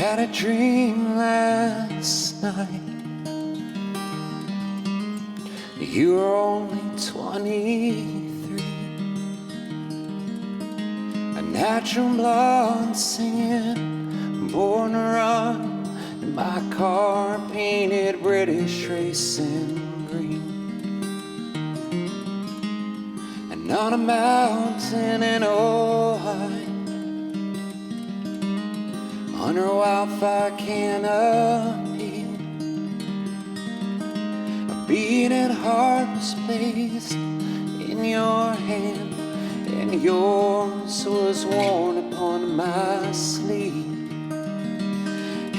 had a dream last night. You were only 23, a natural blonde singing, born to run in my car painted British racing green. And on a mountain in Ohio, under a wildfire canopy, a beating heart was placed in your hand, and yours was worn upon my sleeve.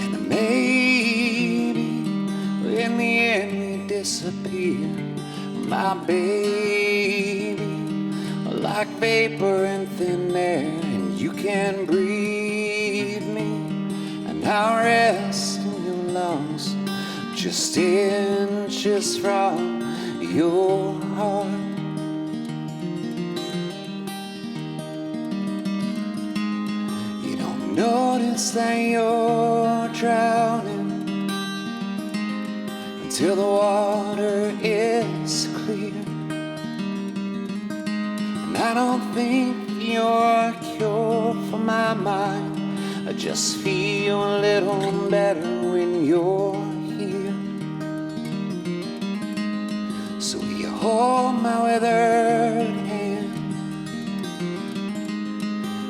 And maybe in the end we disappear, my baby, like vapor in thin air, and you can breathe me, and I'll rest in your lungs, just inches from your heart. You don't notice that you're drowning until the water is clear. And I don't think you're a cure for my mind, I just feel a little better when you're here. So will you hold my withered hand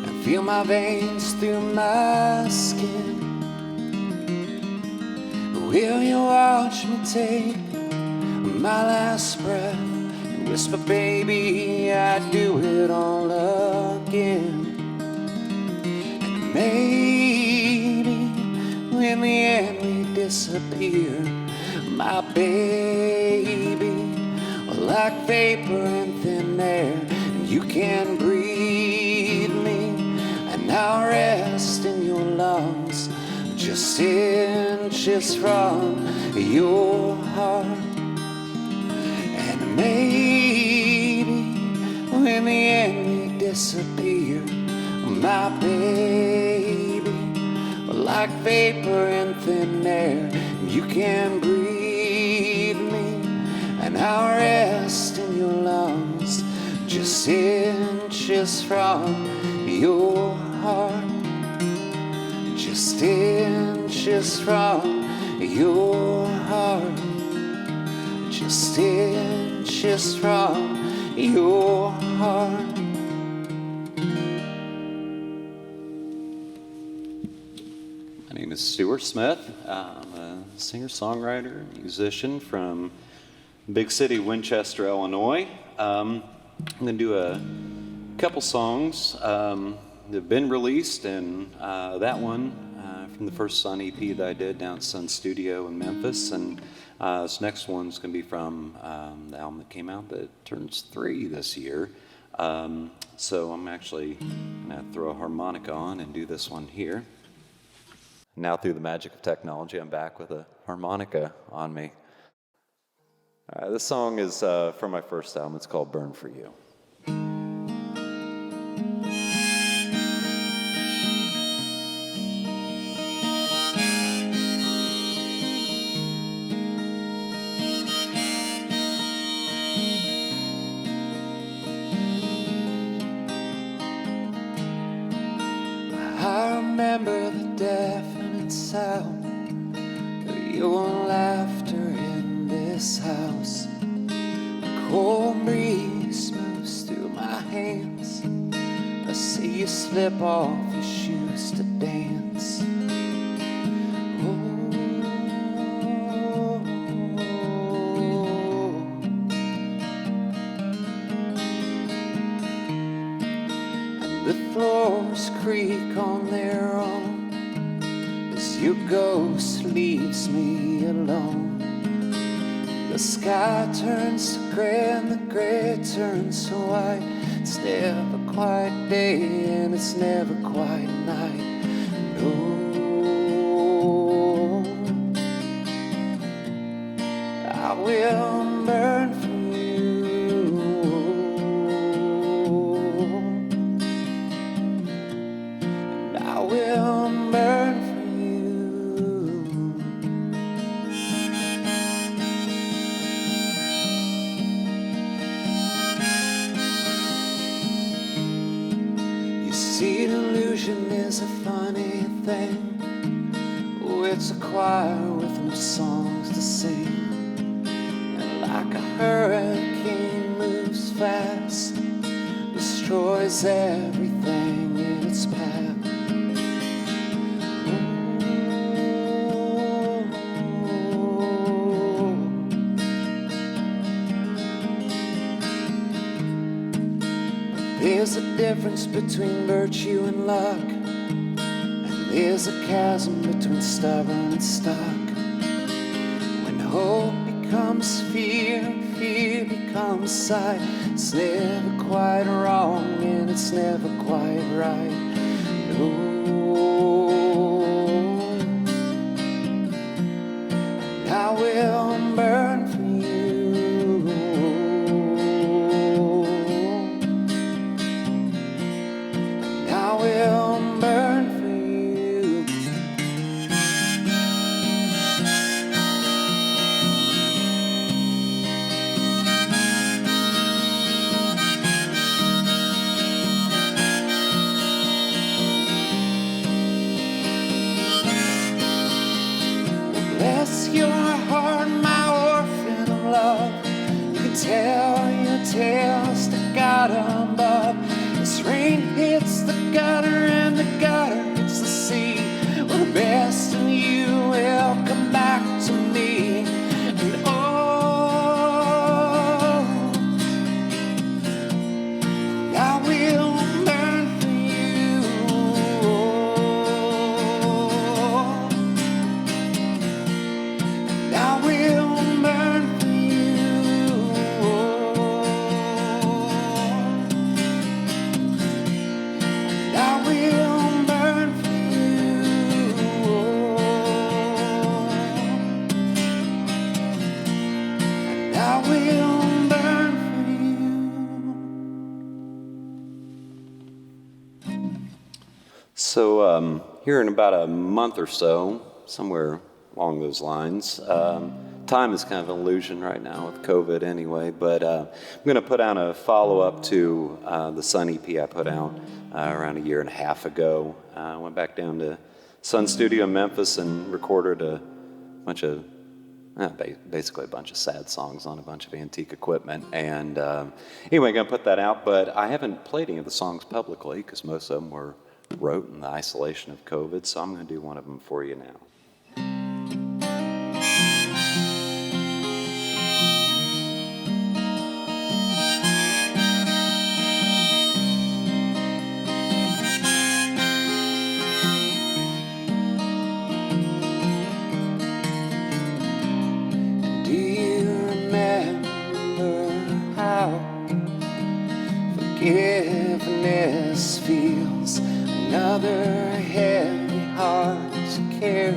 and feel my veins through my skin? Will you watch me take my last breath and whisper, baby, I'd do it all again? And maybe in the end we disappear, my baby, like vapor in thin air, and you can breathe me, and I'll rest in your lungs, just inches from your heart. And maybe in the end we disappear, my baby, like vapor in thin air, and you can breathe me, and I'll rest in your lungs, just inches from your heart. Just inches from your heart, just inches from your heart. My name is Stuart Smith. I'm a singer-songwriter, musician from big city Winchester, Illinois. I'm going to do a couple songs that have been released, and that one from the first Sun EP that I did down at Sun Studio in Memphis, and this next one's going to be from the album that came out that turns 3 this year. So I'm actually going to throw a harmonica on and do this one here. Now through the magic of technology, I'm back with a harmonica on me. This song is from my first album. It's called Burn For You. I remember the deafening sound of your laughter in this house. A cold breeze moves through my hands. I see you slip off your shoes to dance. The floors creak on their own as your ghost leaves me alone. The sky turns to gray and the gray turns to white. It's never quite day and it's never quite night. No, I will burn for I will burn for you. Religion is a funny thing. Oh, it's a choir with no songs to sing. And like a hurricane moves fast, destroys everything in its path. There's a difference between virtue and luck, and there's a chasm between stubborn and stuck. When hope becomes fear, fear becomes sight, it's never quite wrong and it's never quite right. No. And I will burn for you. And I will burn for you. Bless your heart, my orphan of love. You can tell your tales to God above. This rain hits the gutter and the gutter hits the sea. Well, the best of you will come back to me. And oh, I will burn for you. And I will burn for you. And I will burn for you. And I will burn for you. So, here in about a month or so, somewhere along those lines, time is kind of an illusion right now with COVID anyway, but I'm going to put out a follow-up to the Sun EP I put out around a year and a half ago. I went back down to Sun Studio in Memphis and recorded a bunch of, basically a bunch of sad songs on a bunch of antique equipment. And anyway, I'm going to put that out, but I haven't played any of the songs publicly because most of them were wrote in the isolation of COVID, so I'm going to do one of them for you now. Do you remember how forgiveness feels? Another heavy heart to carry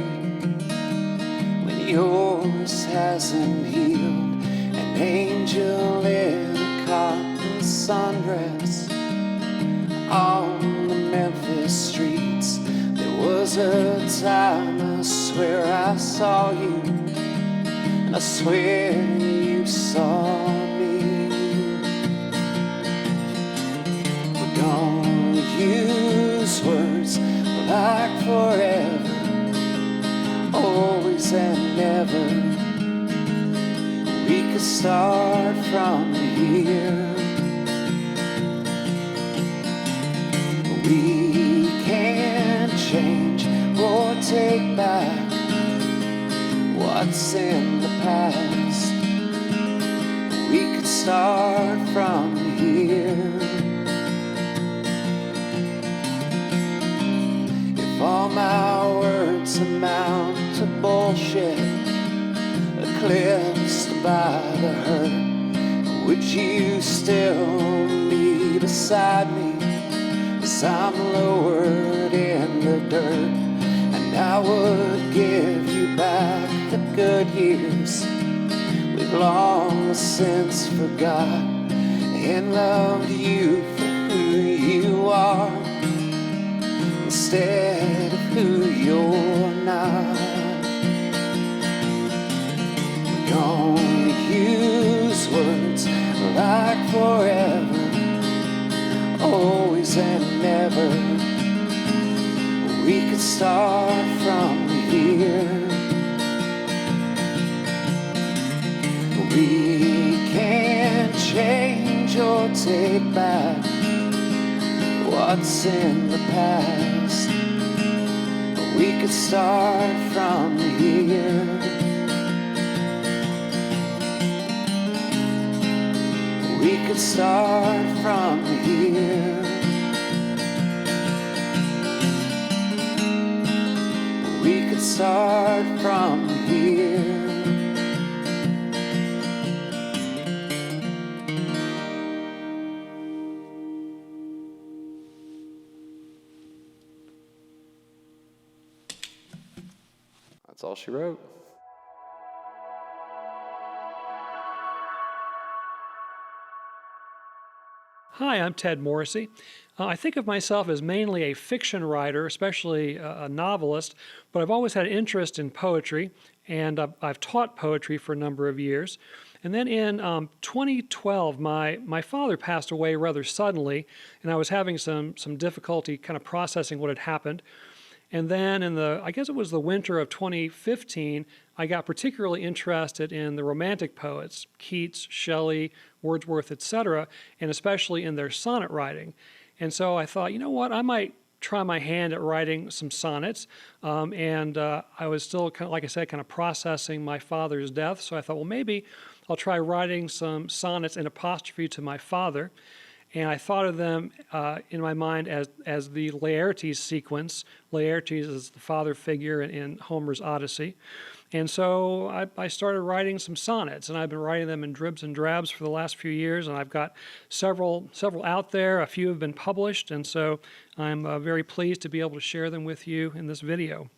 when yours hasn't healed. An angel in a cotton sundress on the Memphis streets. There was a time I swear I saw you, and I swear you saw me. We're gonna use words like forever, always and never. We could start from here. We can't change or take back what's in the past. We could start from here. If all my words amount to bullshit, eclipsed by the hurt, would you still be beside me as I'm lowered in the dirt? And I would give you back the good years we've long since forgot, and loved you for who you are instead of who you're not. We're gonna use words like forever, always and never. We could start from here. We can change or take back what's in the past. We could start from here. We could start from here. We could start from here. That's all she wrote. Hi, I'm Ted Morrissey. I think of myself as mainly a fiction writer, especially a novelist, but I've always had an interest in poetry, and I've taught poetry for a number of years. And then in 2012, my father passed away rather suddenly, and I was having some difficulty kind of processing what had happened. And then I guess it was the winter of 2015, I got particularly interested in the Romantic poets, Keats, Shelley, Wordsworth, etc., and especially in their sonnet writing. And so I thought, you know what, I might try my hand at writing some sonnets. I was still, like I said, kind of processing my father's death. So I thought, well, maybe I'll try writing some sonnets in apostrophe to my father. And I thought of them in my mind as the Laertes sequence. Laertes is the father figure in Homer's Odyssey. And so I started writing some sonnets, and I've been writing them in dribs and drabs for the last few years, and I've got several out there. A few have been published, and so I'm very pleased to be able to share them with you in this video.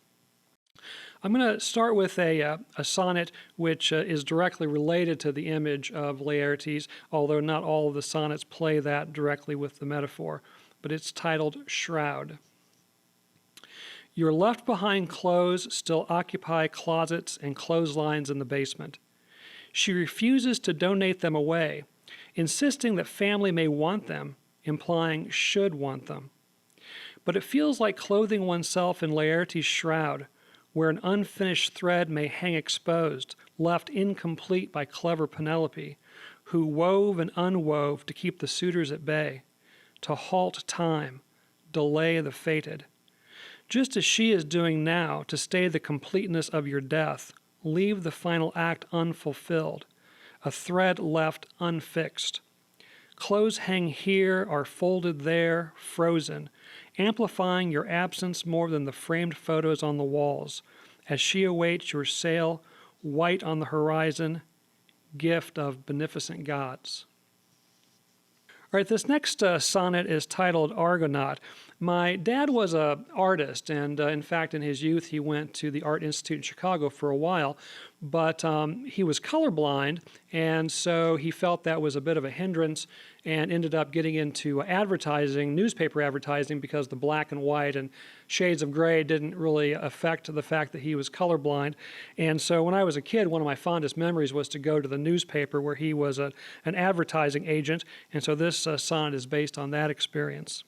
I'm going to start with a sonnet which is directly related to the image of Laertes, although not all of the sonnets play that directly with the metaphor, but it's titled Shroud. Your left behind clothes still occupy closets and clotheslines in the basement. She refuses to donate them away, insisting that family may want them, implying should want them. But it feels like clothing oneself in Laertes' shroud, where an unfinished thread may hang exposed, left incomplete by clever Penelope, who wove and unwove to keep the suitors at bay, to halt time, delay the fated. Just as she is doing now to stay the completeness of your death, leave the final act unfulfilled, a thread left unfixed. Clothes hang here, are folded there, frozen, amplifying your absence more than the framed photos on the walls, as she awaits your sail, white on the horizon, gift of beneficent gods. All right, this next sonnet is titled Argonaut. My dad was an artist, and in fact, in his youth, he went to the Art Institute in Chicago for a while, but he was colorblind, and so he felt that was a bit of a hindrance and ended up getting into advertising, newspaper advertising, because the black and white and shades of gray didn't really affect the fact that he was colorblind. And so when I was a kid, one of my fondest memories was to go to the newspaper where he was an advertising agent, and so this sonnet is based on that experience.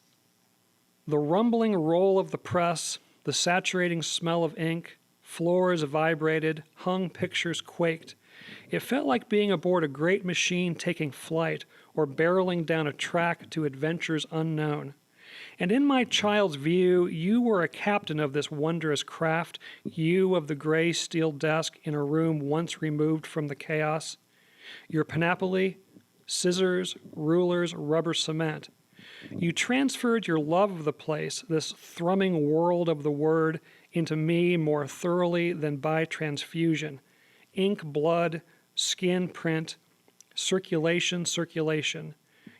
The rumbling roll of the press, the saturating smell of ink, floors vibrated, hung pictures quaked. It felt like being aboard a great machine taking flight or barreling down a track to adventures unknown. And in my child's view, you were a captain of this wondrous craft, you of the gray steel desk in a room once removed from the chaos. Your panoply, scissors, rulers, rubber cement. You transferred your love of the place, this thrumming world of the word, into me more thoroughly than by transfusion. Ink, blood, skin print, circulation,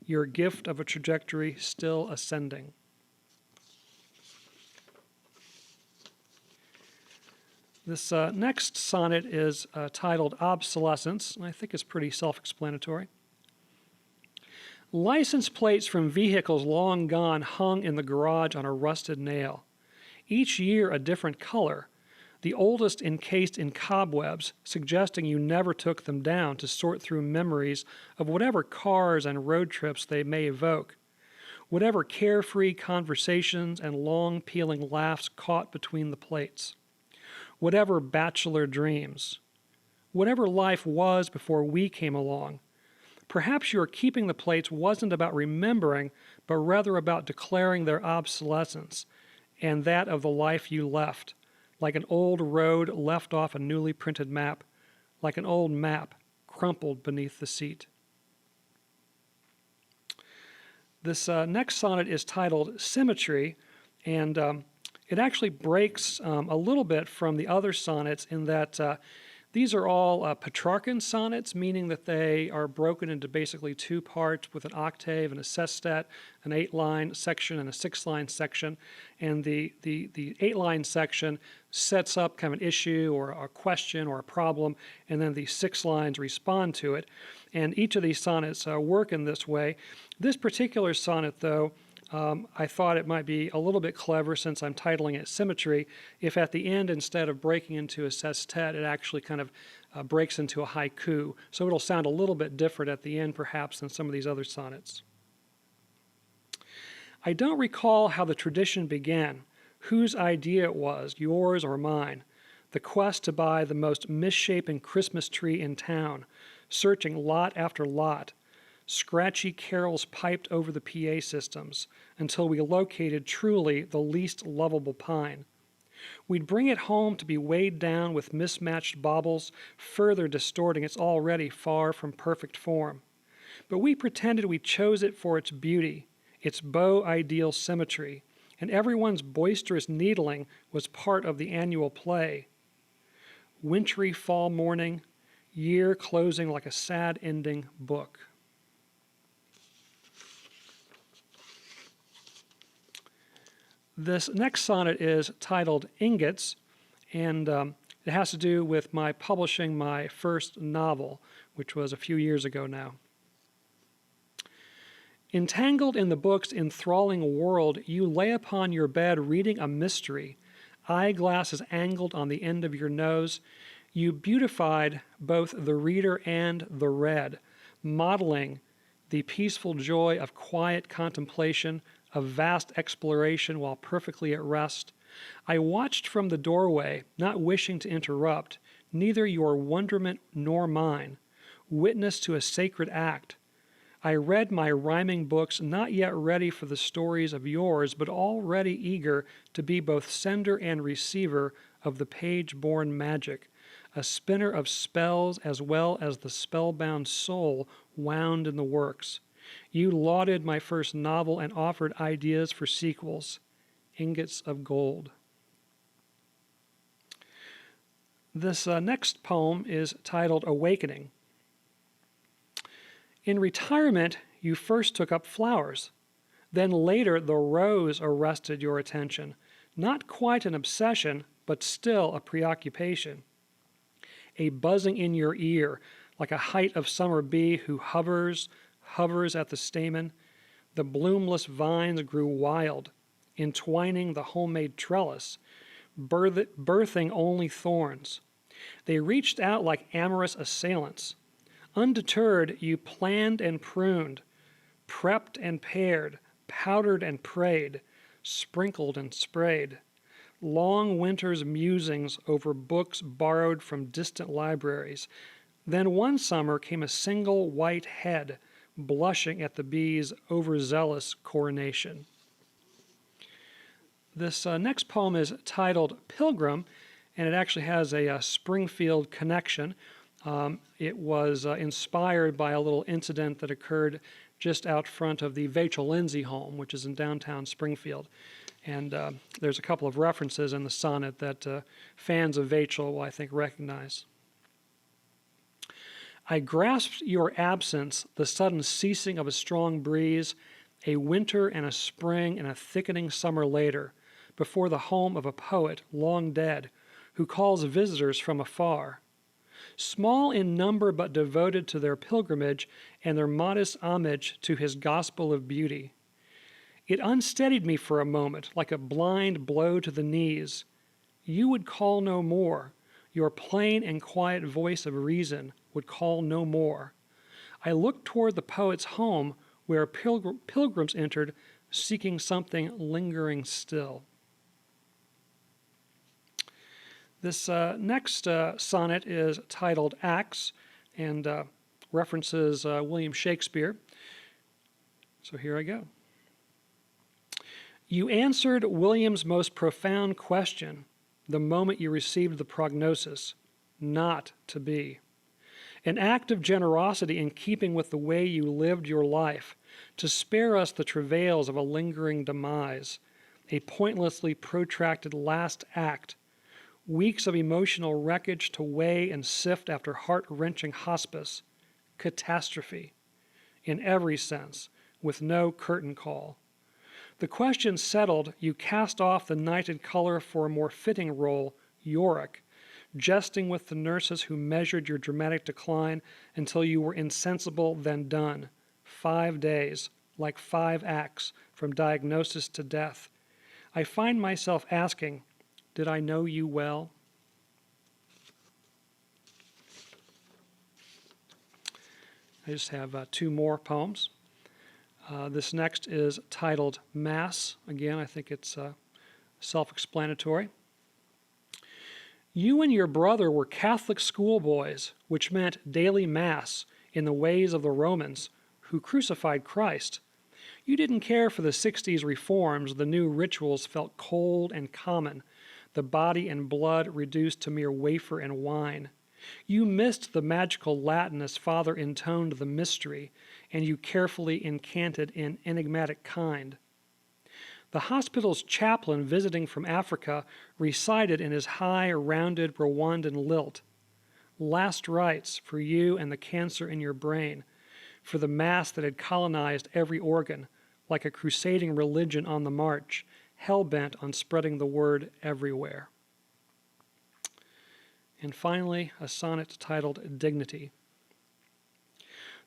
your gift of a trajectory still ascending. This next sonnet is titled Obsolescence, and I think it's pretty self-explanatory. License plates from vehicles long gone hung in the garage on a rusted nail. Each year a different color, the oldest encased in cobwebs, suggesting you never took them down to sort through memories of whatever cars and road trips they may evoke. whatever carefree conversations and long peeling laughs caught between the plates, whatever bachelor dreams, whatever life was before we came along. Perhaps your keeping the plates wasn't about remembering, but rather about declaring their obsolescence and that of the life you left, like an old road left off a newly printed map, like an old map crumpled beneath the seat. This next sonnet is titled Symmetry, and it actually breaks a little bit from the other sonnets in that these are all Petrarchan sonnets, meaning that they are broken into basically two parts with an octave and a sestet, an 8-line section and a 6-line section. And the 8-line section sets up kind of an issue or a question or a problem, and then the 6 lines respond to it. And each of these sonnets work in this way. This particular sonnet, though, I thought it might be a little bit clever, since I'm titling it Symmetry, if at the end, instead of breaking into a sestet, it actually kind of breaks into a haiku. So it'll sound a little bit different at the end, perhaps, than some of these other sonnets. I don't recall how the tradition began, whose idea it was, yours or mine, the quest to buy the most misshapen Christmas tree in town, searching lot after lot, scratchy carols piped over the PA systems until we located truly the least lovable pine. We'd bring it home to be weighed down with mismatched baubles, further distorting its already far from perfect form. But we pretended we chose it for its beauty, its beau-ideal symmetry, and everyone's boisterous needling was part of the annual play. Wintry fall morning, year closing like a sad ending book. This next sonnet is titled Ingots, and it has to do with my publishing my first novel, which was a few years ago now. Entangled in the book's enthralling world, you lay upon your bed reading a mystery, eyeglasses angled on the end of your nose. You beautified both the reader and the read, modeling the peaceful joy of quiet contemplation, of vast exploration while perfectly at rest. I watched from the doorway, not wishing to interrupt, neither your wonderment nor mine, witness to a sacred act. I read my rhyming books, not yet ready for the stories of yours, but already eager to be both sender and receiver of the page-born magic, a spinner of spells as well as the spellbound soul wound in the works. You lauded my first novel and offered ideas for sequels, ingots of gold. This next poem is titled Awakening. In retirement, you first took up flowers. Then later, the rose arrested your attention. Not quite an obsession, but still a preoccupation. A buzzing in your ear, like a height of summer bee who hovers at the stamen. The bloomless vines grew wild, entwining the homemade trellis, birthing only thorns. They reached out like amorous assailants. Undeterred, you planned and pruned, prepped and pared, powdered and prayed, sprinkled and sprayed. Long winter's musings over books borrowed from distant libraries. Then one summer came a single white head, blushing at the bee's overzealous coronation. This next poem is titled Pilgrim, and it actually has a Springfield connection. It was inspired by a little incident that occurred just out front of the Vachel Lindsay home, which is in downtown Springfield. And there's a couple of references in the sonnet that fans of Vachel will, I think, recognize. I grasped your absence, the sudden ceasing of a strong breeze, a winter and a spring and a thickening summer later, before the home of a poet long dead, who calls visitors from afar. Small in number but devoted to their pilgrimage and their modest homage to his gospel of beauty. It unsteadied me for a moment, like a blind blow to the knees. You would call no more. Your plain and quiet voice of reason would call no more. I looked toward the poet's home, where pilgrims entered seeking something lingering still. This next sonnet is titled Acts and references William Shakespeare. So here I go. You answered William's most profound question the moment you received the prognosis, not to be. An act of generosity in keeping with the way you lived your life, to spare us the travails of a lingering demise, a pointlessly protracted last act, weeks of emotional wreckage to weigh and sift after heart-wrenching hospice, catastrophe, in every sense, with no curtain call. The question settled, you cast off the knighted color for a more fitting role, Yorick, jesting with the nurses who measured your dramatic decline until you were insensible, then done. 5 days, like 5 acts, from diagnosis to death. I find myself asking, did I know you well? I just have 2 more poems. This next is titled Mass. Again, I think it's self-explanatory. You and your brother were Catholic schoolboys, which meant daily Mass in the ways of the Romans who crucified Christ. You didn't care for the 60s reforms. The new rituals felt cold and common, the body and blood reduced to mere wafer and wine. You missed the magical Latin as Father intoned the mystery, and you carefully incanted in enigmatic kind. The hospital's chaplain visiting from Africa recited in his high, rounded Rwandan lilt, last rites for you and the cancer in your brain, for the mass that had colonized every organ, like a crusading religion on the march, hell-bent on spreading the word everywhere. And finally, a sonnet titled Dignity.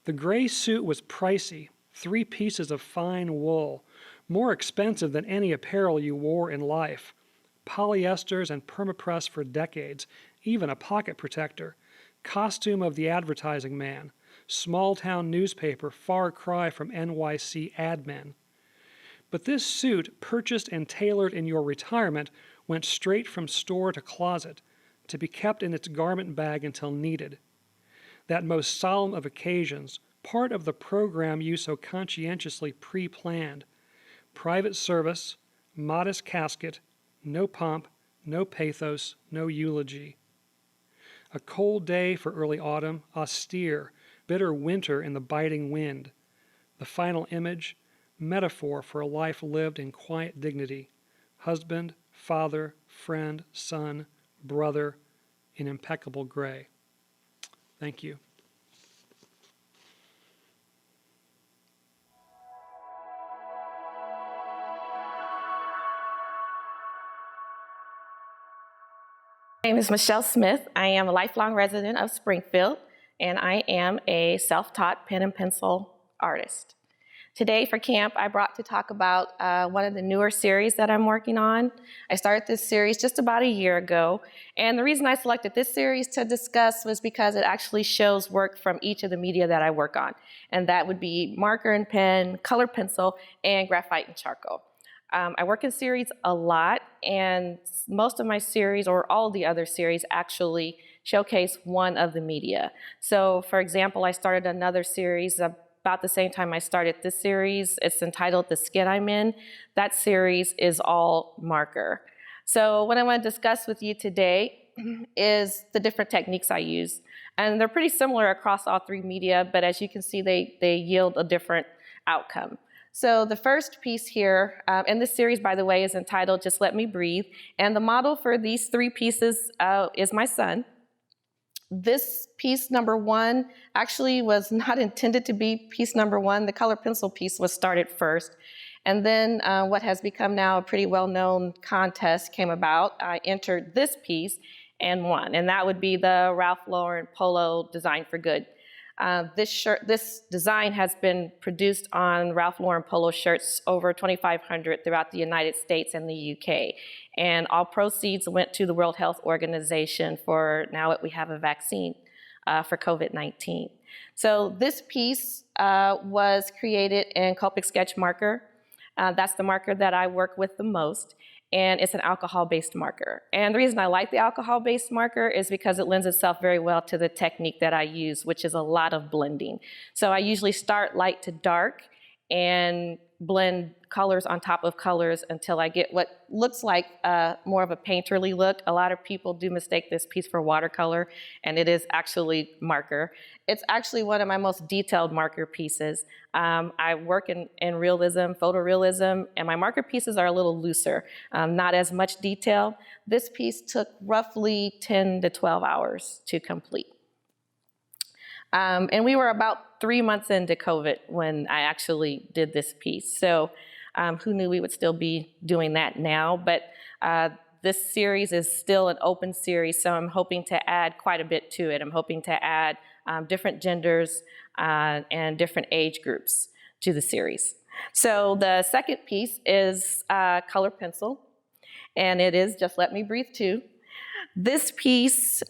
The gray suit was pricey, 3 pieces of fine wool, more expensive than any apparel you wore in life. Polyesters and permapress for decades, even a pocket protector. Costume of the advertising man. Small-town newspaper, far cry from NYC ad men. But this suit, purchased and tailored in your retirement, went straight from store to closet, to be kept in its garment bag until needed. That most solemn of occasions, part of the program you so conscientiously pre-planned. Private service, modest casket, no pomp, no pathos, no eulogy. A cold day for early autumn, austere, bitter winter in the biting wind. The final image, metaphor for a life lived in quiet dignity. Husband, father, friend, son, brother, in impeccable gray. Thank you. My name is Michelle Smith. I am a lifelong resident of Springfield, and I am a self-taught pen and pencil artist. Today for camp, I brought to talk about one of the newer series that I'm working on. I started this series just about a year ago, and the reason I selected this series to discuss was because it actually shows work from each of the media that I work on, and that would be marker and pen, color pencil, and graphite and charcoal. I work in series a lot, and most of my series, or all the other series, actually showcase one of the media. So, for example, I started another series about the same time I started this series. It's entitled The Skin I'm In. That series is all marker. So what I want to discuss with you today is the different techniques I use. And they're pretty similar across all 3 media, but as you can see, they yield a different outcome. So the first piece here, and this series, by the way, is entitled Just Let Me Breathe. And the model for these 3 pieces is my son. This piece number 1 actually was not intended to be piece number 1. The color pencil piece was started first. And then what has become now a pretty well-known contest came about. I entered this piece and won. And that would be the Ralph Lauren Polo Design for Good. This design has been produced on Ralph Lauren Polo shirts, over 2,500 throughout the United States and the UK. And all proceeds went to the World Health Organization for now that we have a vaccine for COVID-19. So this piece was created in Copic sketch marker. That's the marker that I work with the most, and it's an alcohol-based marker. And the reason I like the alcohol-based marker is because it lends itself very well to the technique that I use, which is a lot of blending. So I usually start light to dark and blend colors on top of colors until I get what looks like more of a painterly look. A lot of people do mistake this piece for watercolor, and it is actually marker. It's actually one of my most detailed marker pieces. I work in realism, photorealism, and my marker pieces are a little looser, not as much detail. This piece took roughly 10 to 12 hours to complete. And we were about 3 months into COVID when I actually did this piece. So who knew we would still be doing that now? But this series is still an open series, so I'm hoping to add quite a bit to it. I'm hoping to add different genders and different age groups to the series. So the second piece is color pencil, and it is Just Let Me Breathe 2. This piece,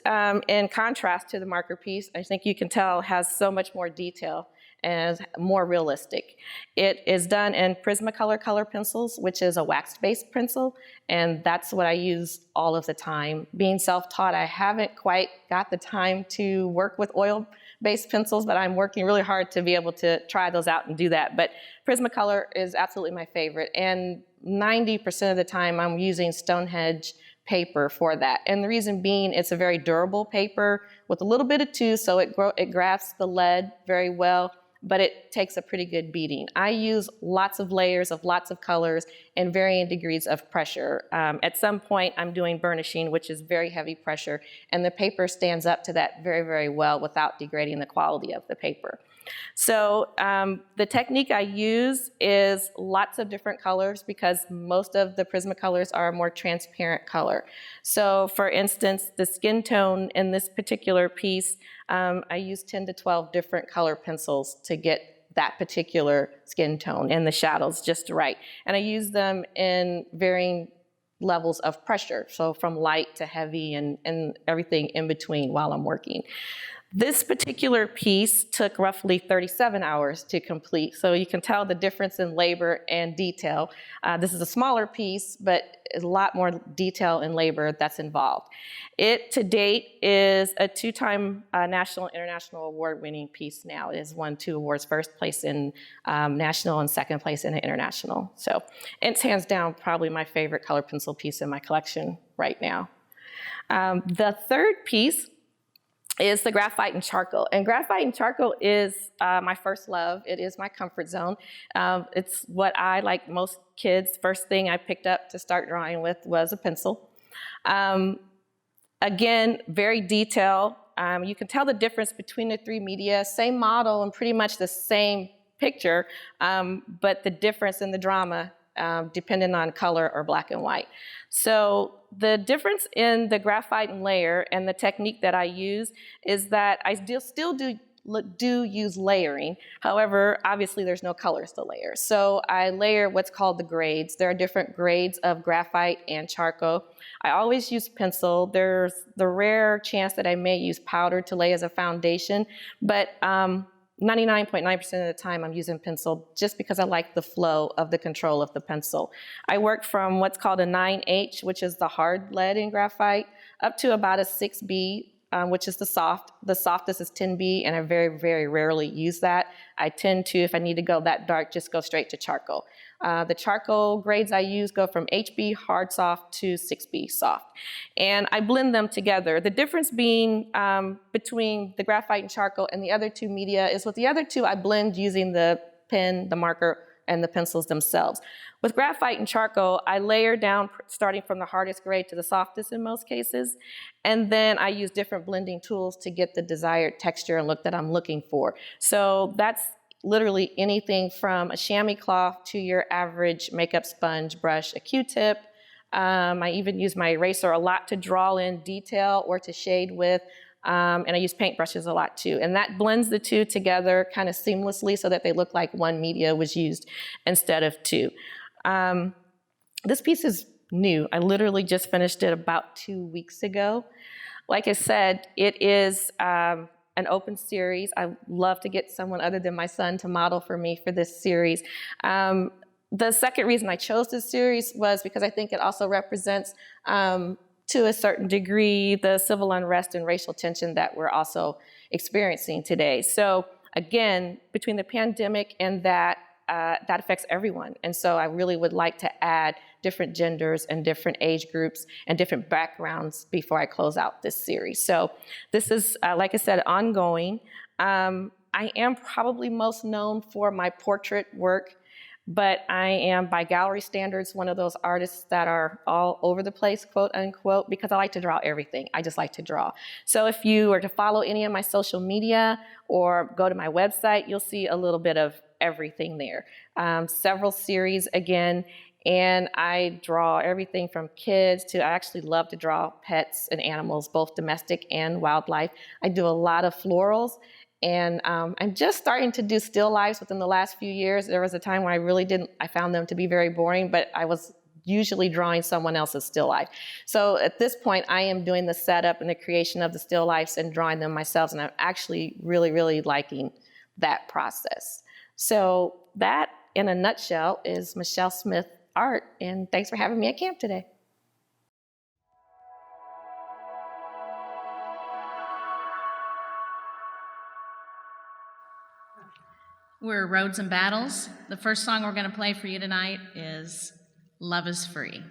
in contrast to the marker piece, I think you can tell has so much more detail and is more realistic. It is done in Prismacolor color pencils, which is a wax-based pencil, and that's what I use all of the time. Being self-taught, I haven't quite got the time to work with oil-based pencils, but I'm working really hard to be able to try those out and do that. But Prismacolor is absolutely my favorite, and 90% of the time I'm using Stonehenge paper for that. And the reason being, it's a very durable paper with a little bit of tooth, so it grasps the lead very well, but it takes a pretty good beating. I use lots of layers of lots of colors and varying degrees of pressure. At some point, I'm doing burnishing, which is very heavy pressure, and the paper stands up to that very, very well without degrading the quality of the paper. So the technique I use is lots of different colors because most of the Prismacolors are a more transparent color. So for instance, the skin tone in this particular piece, I use 10 to 12 different color pencils to get that particular skin tone and the shadows just right. And I use them in varying levels of pressure, so from light to heavy and everything in between while I'm working. This particular piece took roughly 37 hours to complete, so you can tell the difference in labor and detail. This is a smaller piece, but a lot more detail and labor that's involved. It, to date, is a 2-time national and international award-winning piece now. It has won 2 awards, first place in national and second place in international. So it's hands down probably my favorite color pencil piece in my collection right now. The third piece is the graphite and charcoal. And graphite and charcoal is my first love. It is my comfort zone. It's what I, like most kids, first thing I picked up to start drawing with was a pencil. Again, very detailed. You can tell the difference between the 3 media, same model and pretty much the same picture, but the difference in the drama depending on color or black and white. So the difference in the graphite and layer and the technique that I use is that I still do use layering. However, obviously there's no colors to layer. So I layer what's called the grades. There are different grades of graphite and charcoal. I always use pencil. There's the rare chance that I may use powder to lay as a foundation, but 99.9% of the time I'm using pencil just because I like the flow of the control of the pencil. I work from what's called a 9H, which is the hard lead in graphite, up to about a 6B, which is the soft. The softest is 10B, and I very, very rarely use that. I tend to, if I need to go that dark, just go straight to charcoal. The charcoal grades I use go from HB hard soft to 6B soft. And I blend them together. The difference being between the graphite and charcoal and the other 2 media is with the other 2, I blend using the pen, the marker, and the pencils themselves. With graphite and charcoal, I layer down starting from the hardest grade to the softest in most cases, and then I use different blending tools to get the desired texture and look that I'm looking for. So that's literally anything from a chamois cloth to your average makeup sponge, brush, a Q-tip. I even use my eraser a lot to draw in detail or to shade with. And I use paintbrushes a lot too. And that blends the 2 together kind of seamlessly so that they look like 1 media was used instead of 2. This piece is new. I literally just finished it about 2 weeks ago. Like I said, it is an open series. I love to get someone other than my son to model for me for this series. The second reason I chose this series was because I think it also represents, to a certain degree, the civil unrest and racial tension that we're also experiencing today. So again, between the pandemic and that affects everyone. And so I really would like to add different genders and different age groups and different backgrounds before I close out this series. So this is, like I said, ongoing. I am probably most known for my portrait work, but I am, by gallery standards, one of those artists that are all over the place, quote unquote, because I like to draw everything. I just like to draw. So if you were to follow any of my social media or go to my website, you'll see a little bit of everything there. Several series again, and I draw everything from kids to, I actually love to draw pets and animals, both domestic and wildlife. I do a lot of florals. And I'm just starting to do still lifes within the last few years. There was a time when I found them to be very boring, but I was usually drawing someone else's still life. So at this point, I am doing the setup and the creation of the still lifes and drawing them myself, and I'm actually really, really liking that process. So that, in a nutshell, is Michelle Smith Art, and thanks for having me at camp today. We're Rhodes and Battles. The first song we're going to play for you tonight is Love is Free.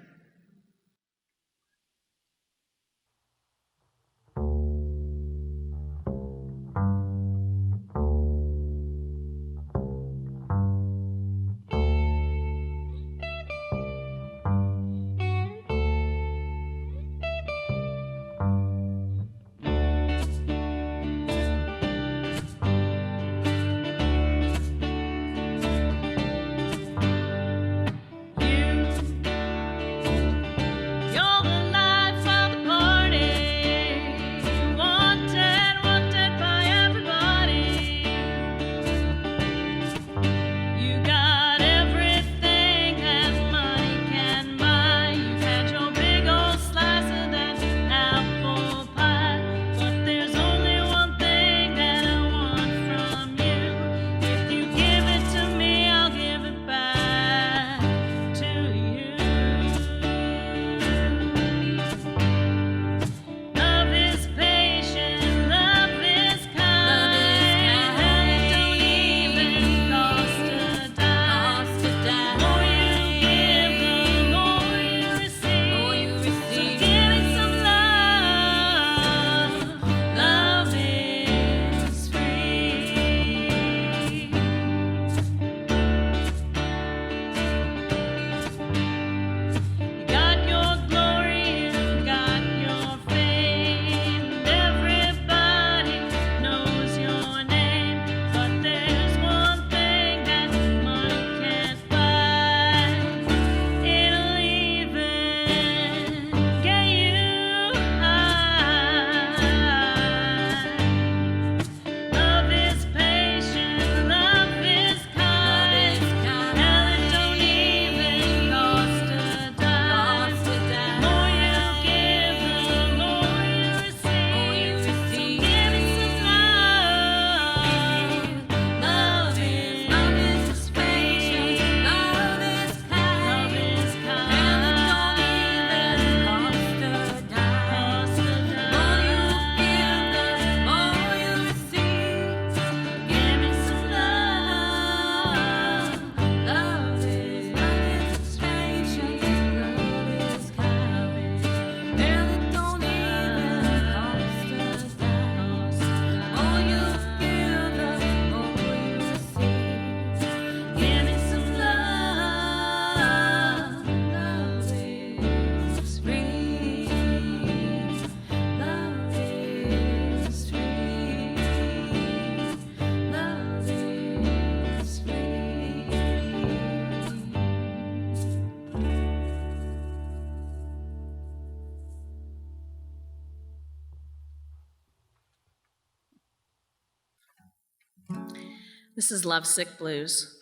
This is Lovesick Blues.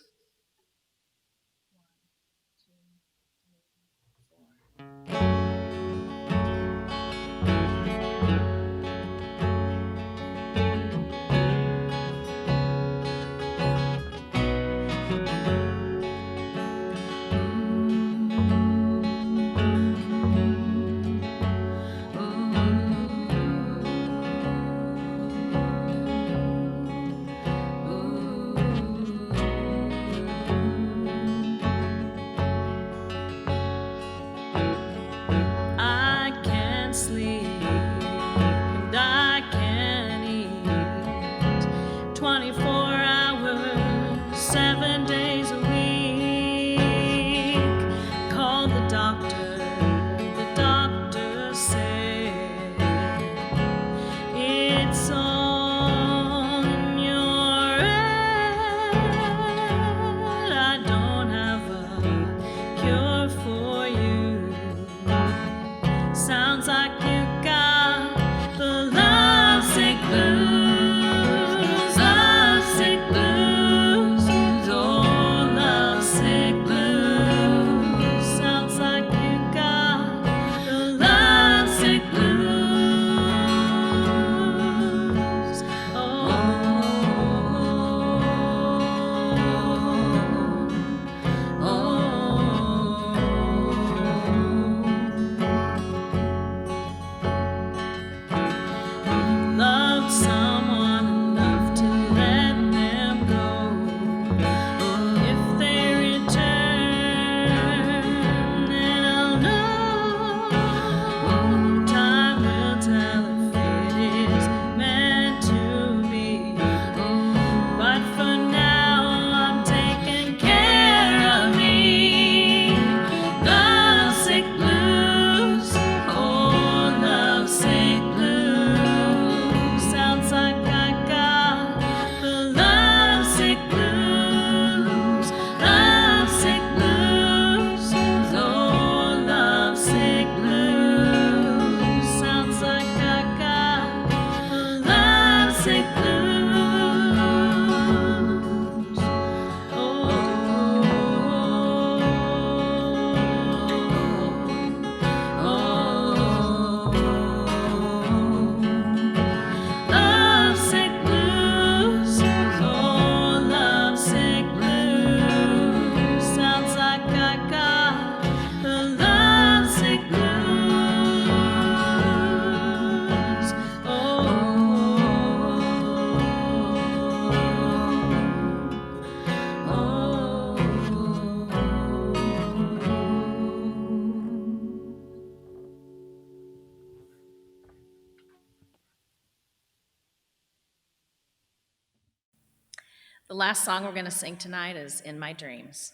The last song we're going to sing tonight is In My Dreams.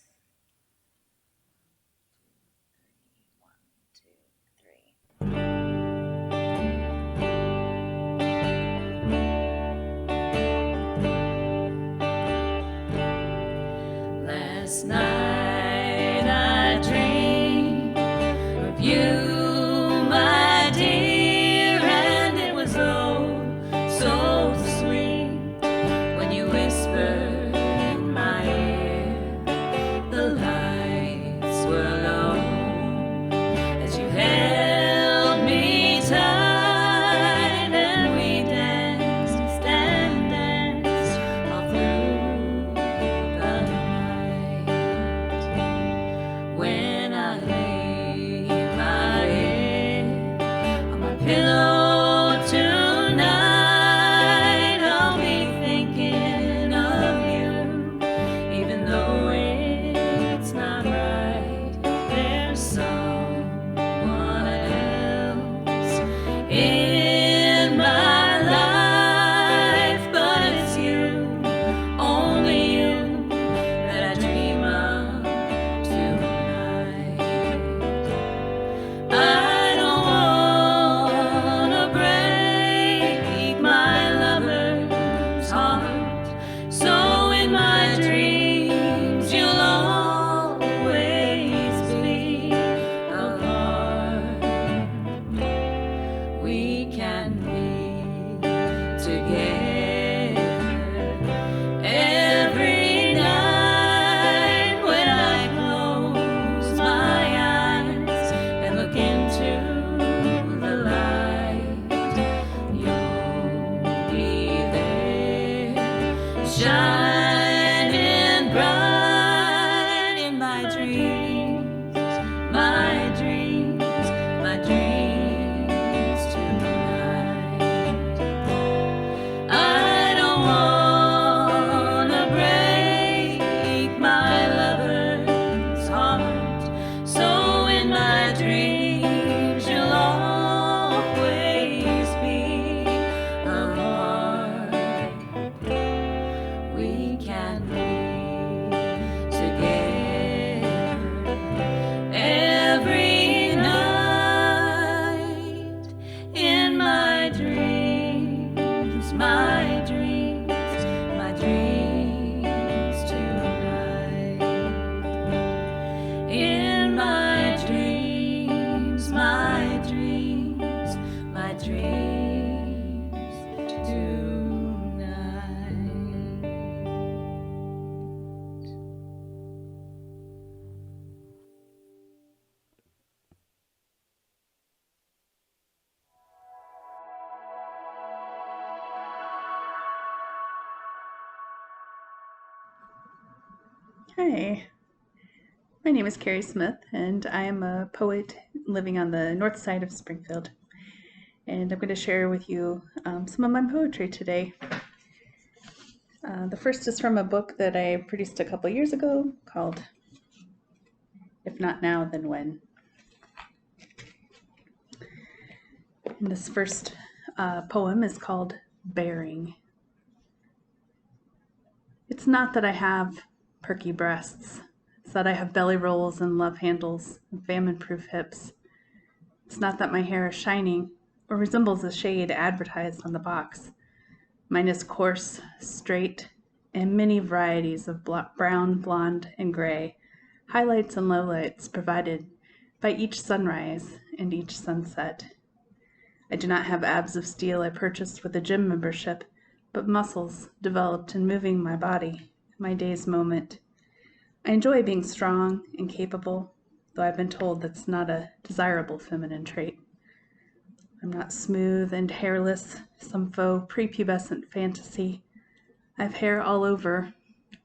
Last night I dreamed of you, my dear, and it was so sweet when you whispered in my ear. The lights were low as you held me tight, and we danced and danced all through the night. When I lay my head on my pillow tonight, I'll be thinking of you, even though it's not right. There's someone else in my life, but it's you, only you, that I dream of tonight. I don't wanna break my lover's heart, so in my dreams you'll always be apart. We can be together every night when I close my eyes and look into the light. You'll be there, shining bright in my dreams, my dreams, my dreams tonight. I don't wanna break my lover's heart, so in my dreams you'll always be apart. We can be together every night in my dreams, my dreams, my dreams tonight. In my dreams, my dreams, my dreams tonight. Hi, my name is Carey Smith, and I am a poet living on the north side of Springfield. And I'm going to share with you some of my poetry today. The first is from a book that I produced a couple years ago called If Not Now, Then When. And this first poem is called Bearing. It's not that I have perky breasts. It's that I have belly rolls and love handles and famine-proof hips. It's not that my hair is shining or resembles the shade advertised on the box. Mine is coarse, straight, and many varieties of brown, blonde, and gray, highlights and lowlights provided by each sunrise and each sunset. I do not have abs of steel I purchased with a gym membership, but muscles developed in moving my body, my day's moment. I enjoy being strong and capable, though I've been told that's not a desirable feminine trait. I'm not smooth and hairless, some faux prepubescent fantasy. I have hair all over,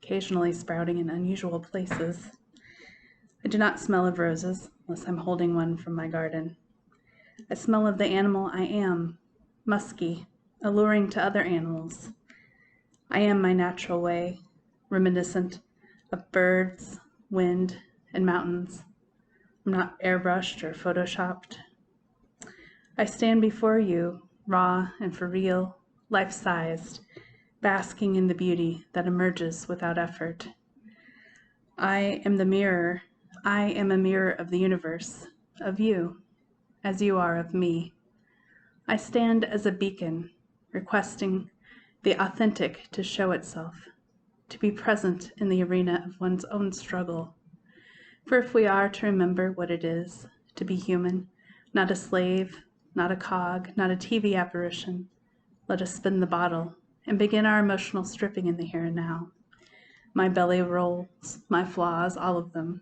occasionally sprouting in unusual places. I do not smell of roses, unless I'm holding one from my garden. I smell of the animal I am, musky, alluring to other animals. I am my natural way, reminiscent of birds, wind, and mountains. I'm not airbrushed or photoshopped. I stand before you, raw and for real, life-sized, basking in the beauty that emerges without effort. I am the mirror. I am a mirror of the universe, of you, as you are of me. I stand as a beacon, requesting the authentic to show itself, to be present in the arena of one's own struggle. For if we are to remember what it is to be human, not a slave, not a cog, not a TV apparition, let us spin the bottle and begin our emotional stripping in the here and now. My belly rolls, my flaws, all of them,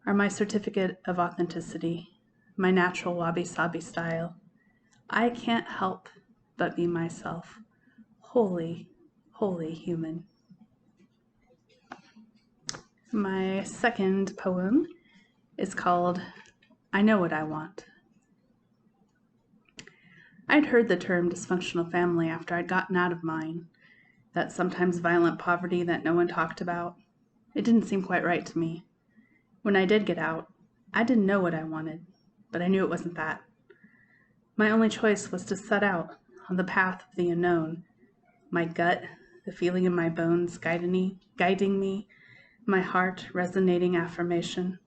are my certificate of authenticity, my natural wabi-sabi style. I can't help but be myself, wholly, wholly human. My second poem is called I Know What I Want. I'd heard the term dysfunctional family after I'd gotten out of mine, that sometimes violent poverty that no one talked about. It didn't seem quite right to me. When I did get out, I didn't know what I wanted, but I knew it wasn't that. My only choice was to set out on the path of the unknown, my gut, the feeling in my bones guiding me, my heart resonating affirmation.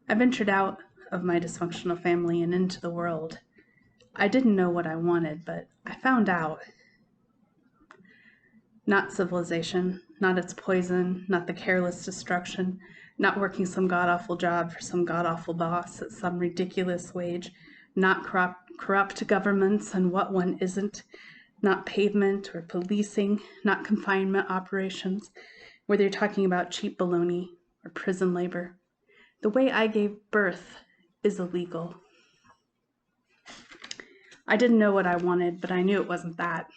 I ventured out of my dysfunctional family and into the world. I didn't know what I wanted, but I found out. Not civilization, not its poison, not the careless destruction, not working some god-awful job for some god-awful boss at some ridiculous wage, not corrupt governments and what one isn't, not pavement or policing, not confinement operations, whether you're talking about cheap baloney or prison labor. The way I gave birth is illegal. I didn't know what I wanted, but I knew it wasn't that.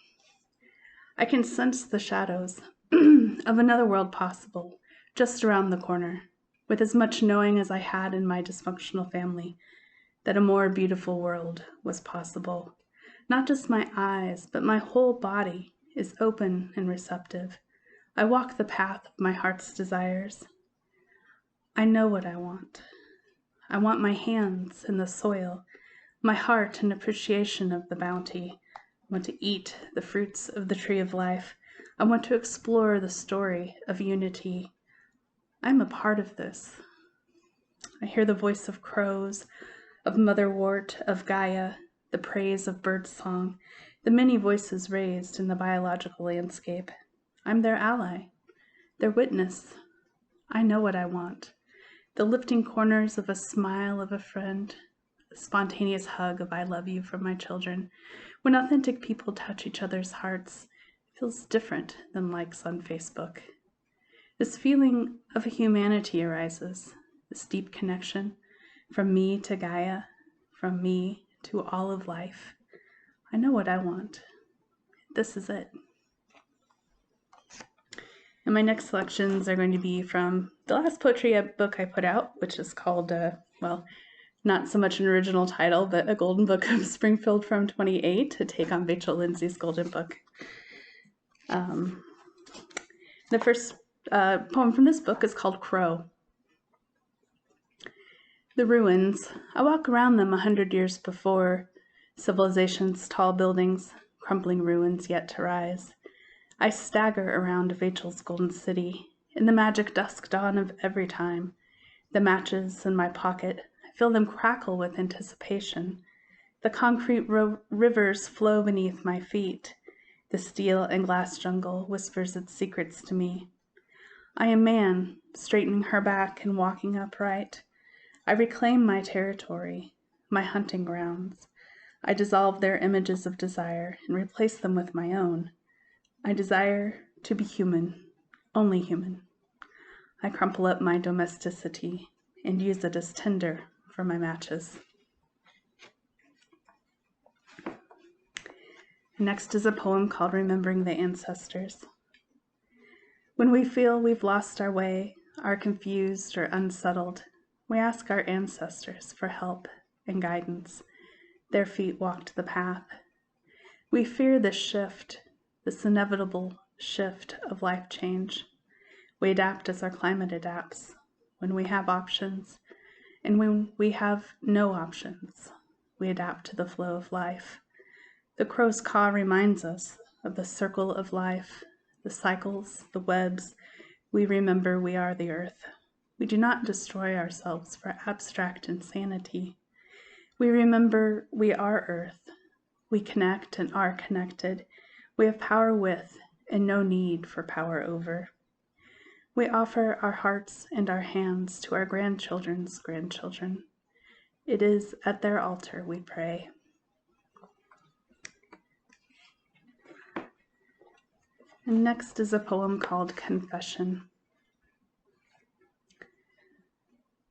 I can sense the shadows of another world possible, just around the corner, with as much knowing as I had in my dysfunctional family, that a more beautiful world was possible. Not just my eyes, but my whole body is open and receptive. I walk the path of my heart's desires. I know what I want. I want my hands in the soil, my heart in appreciation of the bounty. I want to eat the fruits of the tree of life. I want to explore the story of unity. I'm a part of this. I hear the voice of crows, of motherwort, of Gaia, the praise of birdsong, the many voices raised in the biological landscape. I'm their ally, their witness. I know what I want. The lifting corners of a smile of a friend, a spontaneous hug of I love you from my children. When authentic people touch each other's hearts, it feels different than likes on Facebook. This feeling of humanity arises, this deep connection from me to Gaia, from me to all of life. I know what I want. This is it. And my next selections are going to be from the last poetry book I put out, which is called, not so much an original title, but A Golden Book of Springfield from 28, to take on Rachel Lindsay's Golden Book. The first poem from this book is called Crow. The ruins. I walk around them 100 years before civilization's tall buildings, crumbling ruins yet to rise. I stagger around Rachel's golden city in the magic dusk dawn of every time. The matches in my pocket, I feel them crackle with anticipation. The concrete rivers flow beneath my feet. The steel and glass jungle whispers its secrets to me. I am man, straightening her back and walking upright. I reclaim my territory, my hunting grounds. I dissolve their images of desire and replace them with my own. I desire to be human, only human. I crumple up my domesticity and use it as tinder for my matches. Next is a poem called Remembering the Ancestors. When we feel we've lost our way, are confused or unsettled, we ask our ancestors for help and guidance. Their feet walked the path. We fear this shift, this inevitable shift of life change. We adapt as our climate adapts, when we have options, and when we have no options, we adapt to the flow of life. The crow's caw reminds us of the circle of life, the cycles, the webs, we remember we are the earth. We do not destroy ourselves for abstract insanity. We remember we are earth. We connect and are connected. We have power with and no need for power over. We offer our hearts and our hands to our grandchildren's grandchildren. It is at their altar we pray. And next is a poem called Confession.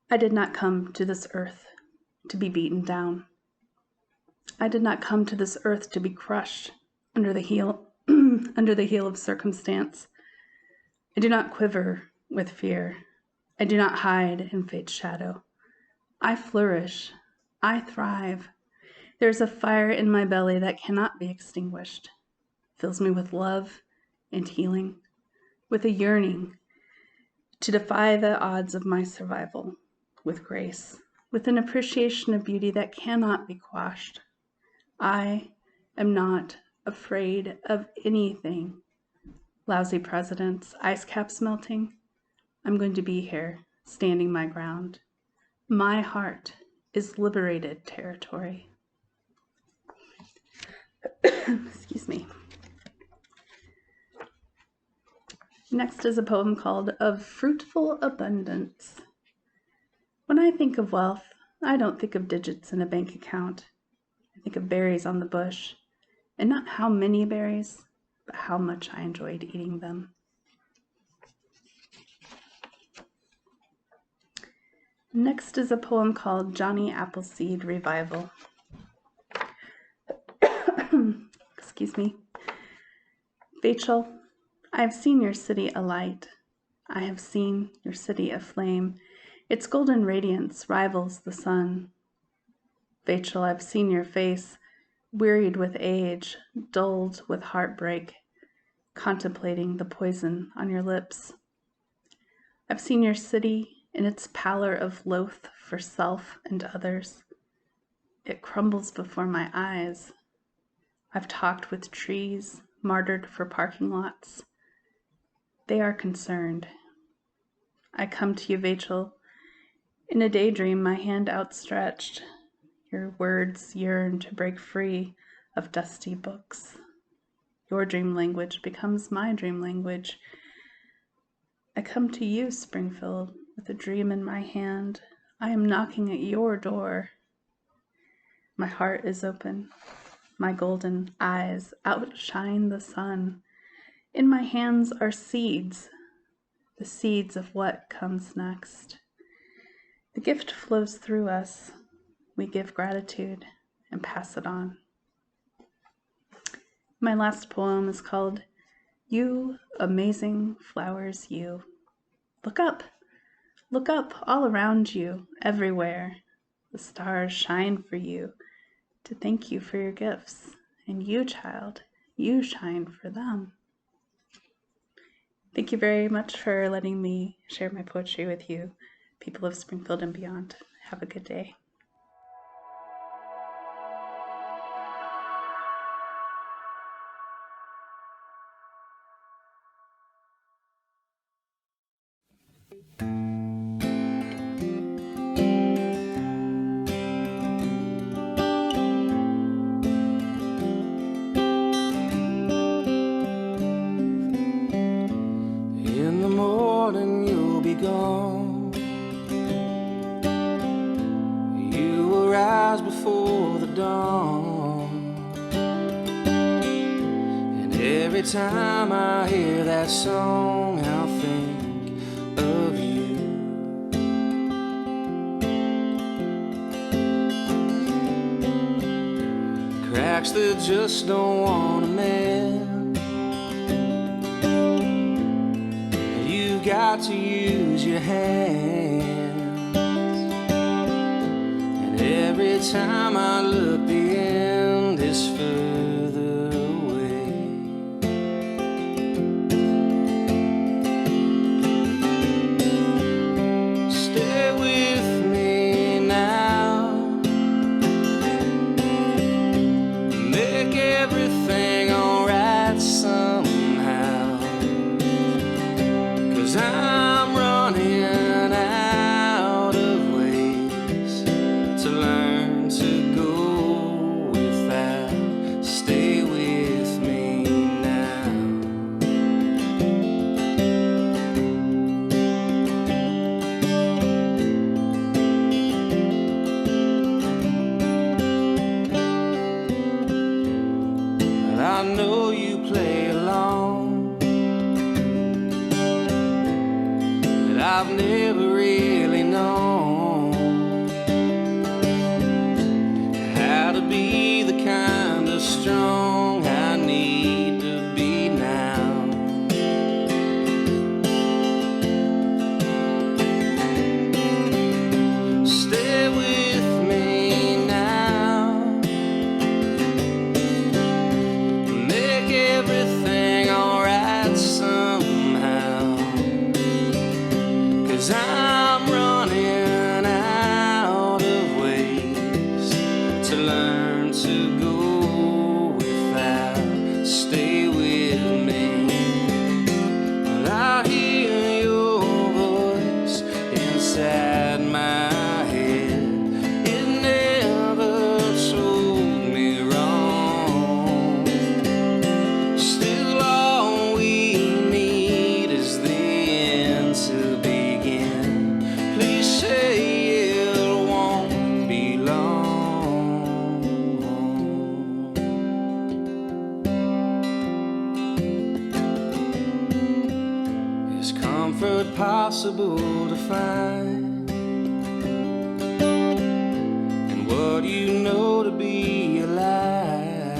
I did not come to this earth to be beaten down. I did not come to this earth to be crushed under the heel of circumstance. I do not quiver with fear. I do not hide in fate's shadow. I flourish. I thrive. There is a fire in my belly that cannot be extinguished. It fills me with love and healing, with a yearning to defy the odds of my survival, with grace, with an appreciation of beauty that cannot be quashed. I am not afraid of anything. Lousy presidents, ice caps melting. I'm going to be here, standing my ground. My heart is liberated territory. Excuse me. Next is a poem called Of Fruitful Abundance. When I think of wealth, I don't think of digits in a bank account. I think of berries on the bush, and not how many berries, but how much I enjoyed eating them. Next is a poem called Johnny Appleseed Revival. Excuse me. Rachel, I have seen your city alight. I have seen your city aflame. Its golden radiance rivals the sun. Rachel, I've seen your face, wearied with age, dulled with heartbreak, contemplating the poison on your lips. I've seen your city in its pallor of loath for self and others. It crumbles before my eyes. I've talked with trees, martyred for parking lots. They are concerned. I come to you, Rachel, in a daydream, my hand outstretched. Your words yearn to break free of dusty books. Your dream language becomes my dream language. I come to you, Springfield, with a dream in my hand. I am knocking at your door. My heart is open. My golden eyes outshine the sun. In my hands are seeds, the seeds of what comes next. The gift flows through us. We give gratitude and pass it on. My last poem is called You Amazing Flowers You. Look up all around you, everywhere. The stars shine for you to thank you for your gifts. And you, child, you shine for them. Thank you very much for letting me share my poetry with you, people of Springfield and beyond. Have a good day. In the morning you'll be gone. You will rise before the dawn. And every time I hear that song, I'll think of you. Cracks that just don't want to mend. You've got to use your hands. And every time I look, the end is further away. Stay with me now. Make everything alright I've never really known how to be the kind of strong I need to be now. Stay with me now, make everything alright somehow, 'cause I'm running out of ways to learn to go without. Stay with me. Well, I hear your voice inside my head. It never told me wrong. Still, all we need is the end to begin. Please say it won't be long. Is comfort possible to find? And what do you know to be alive?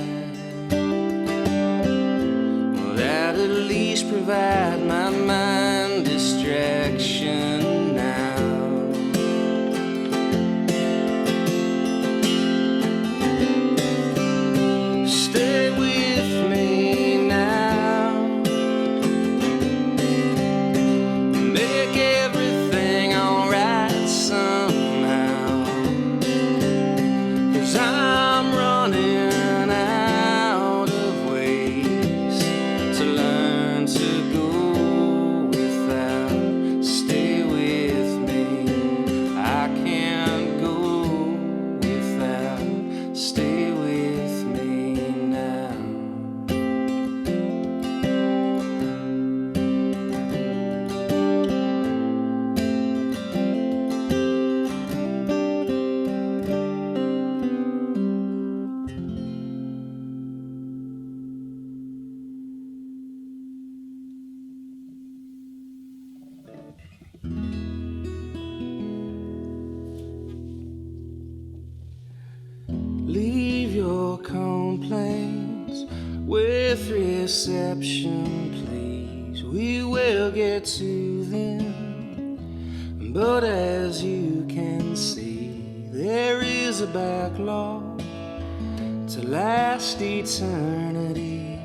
Will that at least provide my mind distraction now? Stay with me now, make everything alright somehow, 'cause I'm running out of ways to learn to go without. Stay with me, I can't go without. Stay with me now. Leave your complaints with reception, please. We will get to them. But as you can see, there is a backlog to last eternity.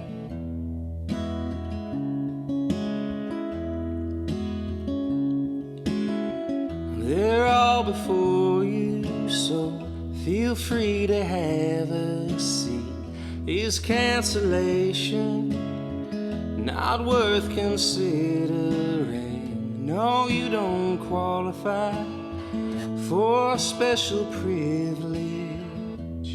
They're all before you, so feel free to have a seat. Is cancellation not worth considering? No, you don't qualify for a special privilege.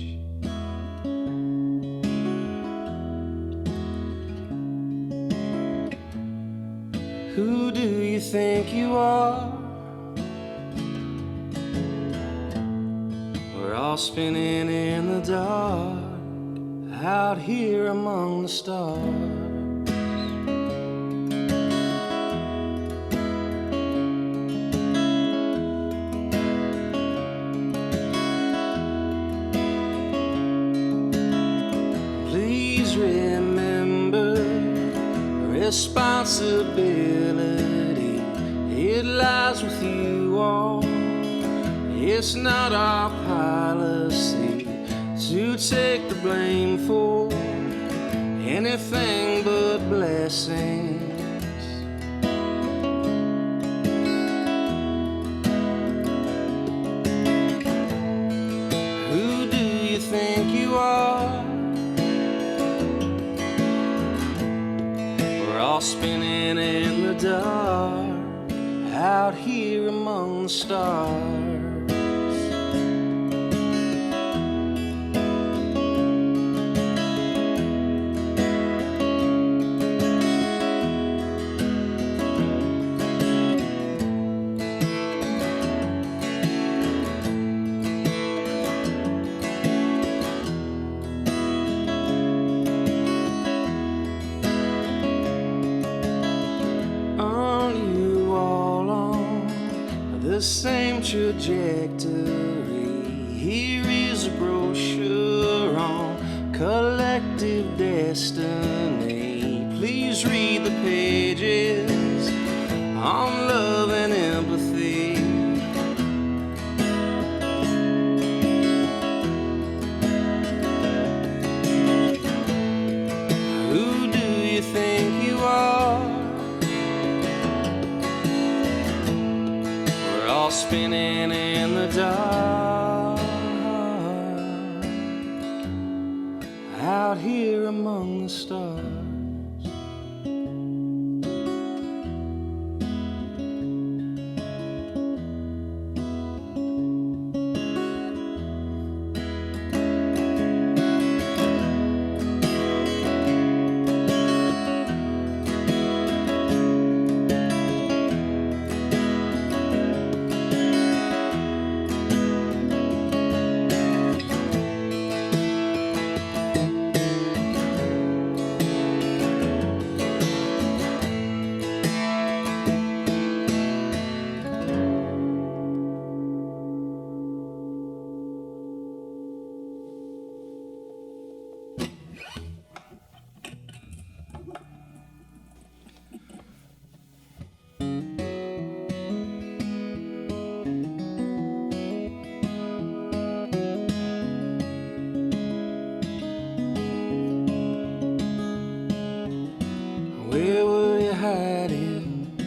Who do you think you are? We're all spinning in the dark, out here among the stars. Please remember responsibility. It lies with you all. It's not our policy to take the blame for anything but blessings. Who do you think you are? We're all spinning in the dark, out here among the stars. Aren't you all on the same trajectory. Here is a brochure on collective destiny. Please read the pages on love and empathy. Who do you think you are? We're all spinning in the dark, out here among the stars. Where were you hiding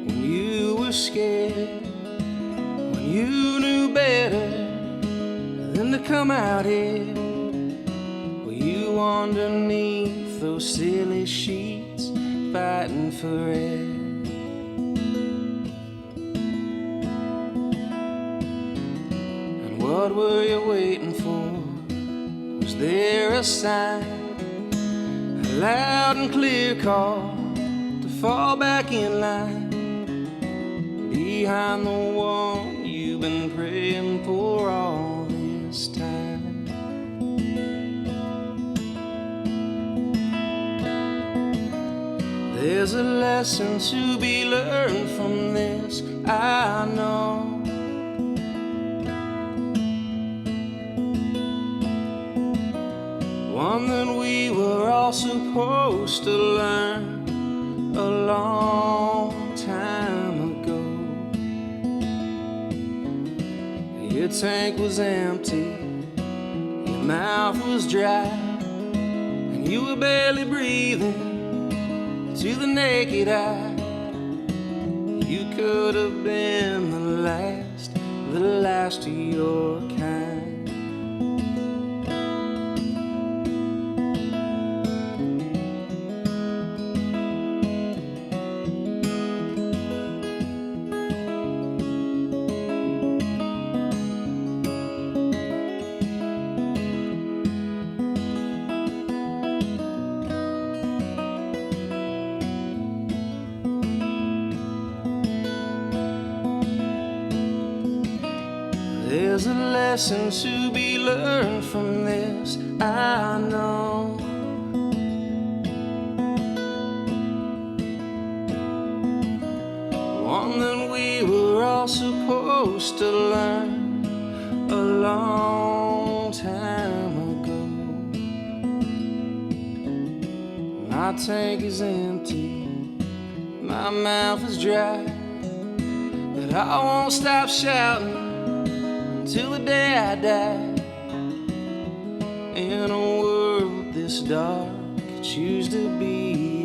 when you were scared? When you knew better than to come out here? Were you underneath those silly sheets fighting for air? And what were you waiting for? Was there a sign? A loud and clear call to fall back in line behind the one you've been praying for all this time. There's a lesson to be learned from this, I know. One that we were all supposed to learn a long time ago. Your tank was empty, your mouth was dry, and you were barely breathing to the naked eye. You could have been the last of your kind. There's a lesson to be learned from this, I know. One that we were all supposed to learn a long time ago. My tank is empty, my mouth is dry, but I won't stop shouting till the day I die. In a world this dark, I choose to be